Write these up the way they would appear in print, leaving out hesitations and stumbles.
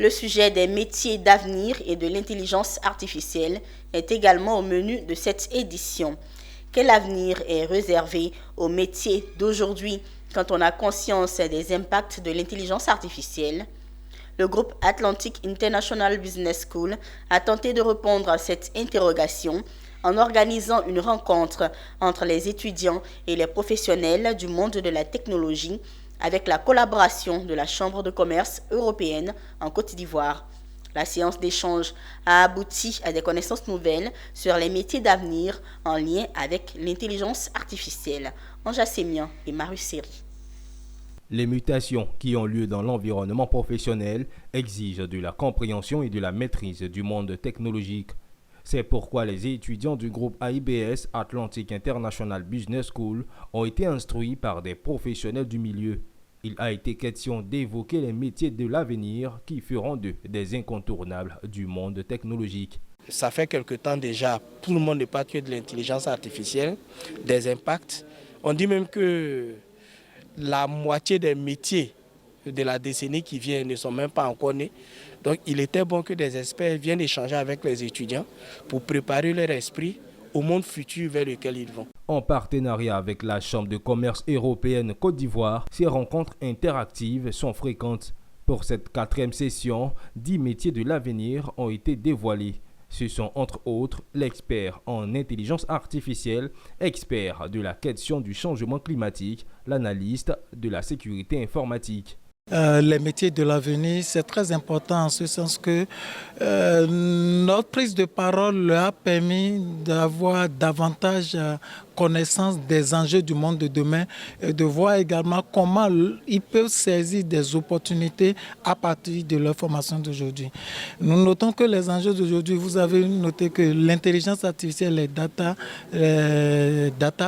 Le sujet des métiers d'avenir et de l'intelligence artificielle est également au menu de cette édition. Quel avenir est réservé aux métiers d'aujourd'hui quand on a conscience des impacts de l'intelligence artificielle? Le groupe Atlantic International Business School a tenté de répondre à cette interrogation en organisant une rencontre entre les étudiants et les professionnels du monde de la technologie avec la collaboration de la Chambre de commerce européenne en Côte d'Ivoire. La séance d'échange a abouti à des connaissances nouvelles sur les métiers d'avenir en lien avec l'intelligence artificielle. Anja Sémian et Marius Seri. Les mutations qui ont lieu dans l'environnement professionnel exigent de la compréhension et de la maîtrise du monde technologique. C'est pourquoi les étudiants du groupe AIBS, Atlantic International Business School, ont été instruits par des professionnels du milieu. Il a été question d'évoquer les métiers de l'avenir qui feront d'eux des incontournables du monde technologique. Ça fait quelque temps déjà, tout le monde n'est pas que de l'intelligence artificielle, des impacts. On dit même que la moitié des métiers de la décennie qui vient ne sont même pas encore nés. Donc il était bon que des experts viennent échanger avec les étudiants pour préparer leur esprit au monde futur vers lequel ils vont. En partenariat avec la Chambre de commerce européenne Côte d'Ivoire, ces rencontres interactives sont fréquentes. Pour cette 4e session, 10 métiers de l'avenir ont été dévoilés. Ce sont entre autres l'expert en intelligence artificielle, expert de la question du changement climatique, l'analyste de la sécurité informatique. Les métiers de l'avenir, c'est très important en ce sens que notre prise de parole leur a permis d'avoir davantage connaissance des enjeux du monde de demain et de voir également comment ils peuvent saisir des opportunités à partir de leur formation d'aujourd'hui. Nous notons que les enjeux d'aujourd'hui, vous avez noté que l'intelligence artificielle, les data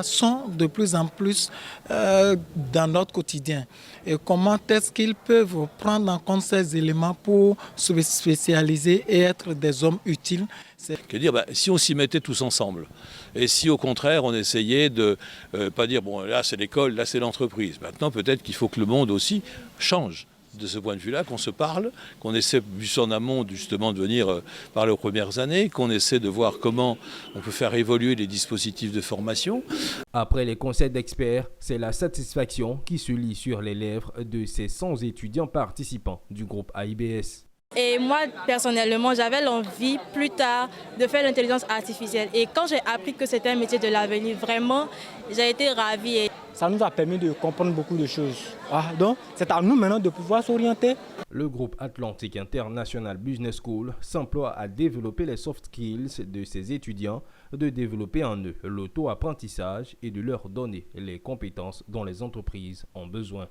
sont de plus en plus dans notre quotidien. Et comment est-ce qu'ils peuvent prendre en compte ces éléments pour se spécialiser et être des hommes utiles? Que dire, si on s'y mettait tous ensemble, et si au contraire on essayait de pas dire bon là c'est l'école, là c'est l'entreprise. Maintenant peut-être qu'il faut que le monde aussi change de ce point de vue-là, qu'on se parle, qu'on essaie plus en amont justement de venir parler aux premières années, qu'on essaie de voir comment on peut faire évoluer les dispositifs de formation. Après les conseils d'experts, c'est la satisfaction qui se lit sur les lèvres de ces 100 étudiants participants du groupe AIBS. Et moi, personnellement, j'avais l'envie plus tard de faire l'intelligence artificielle. Et quand j'ai appris que c'était un métier de l'avenir, vraiment, j'ai été ravie. Ça nous a permis de comprendre beaucoup de choses. Donc, c'est à nous maintenant de pouvoir s'orienter. Le groupe Atlantic International Business School s'emploie à développer les soft skills de ses étudiants, de développer en eux l'auto-apprentissage et de leur donner les compétences dont les entreprises ont besoin.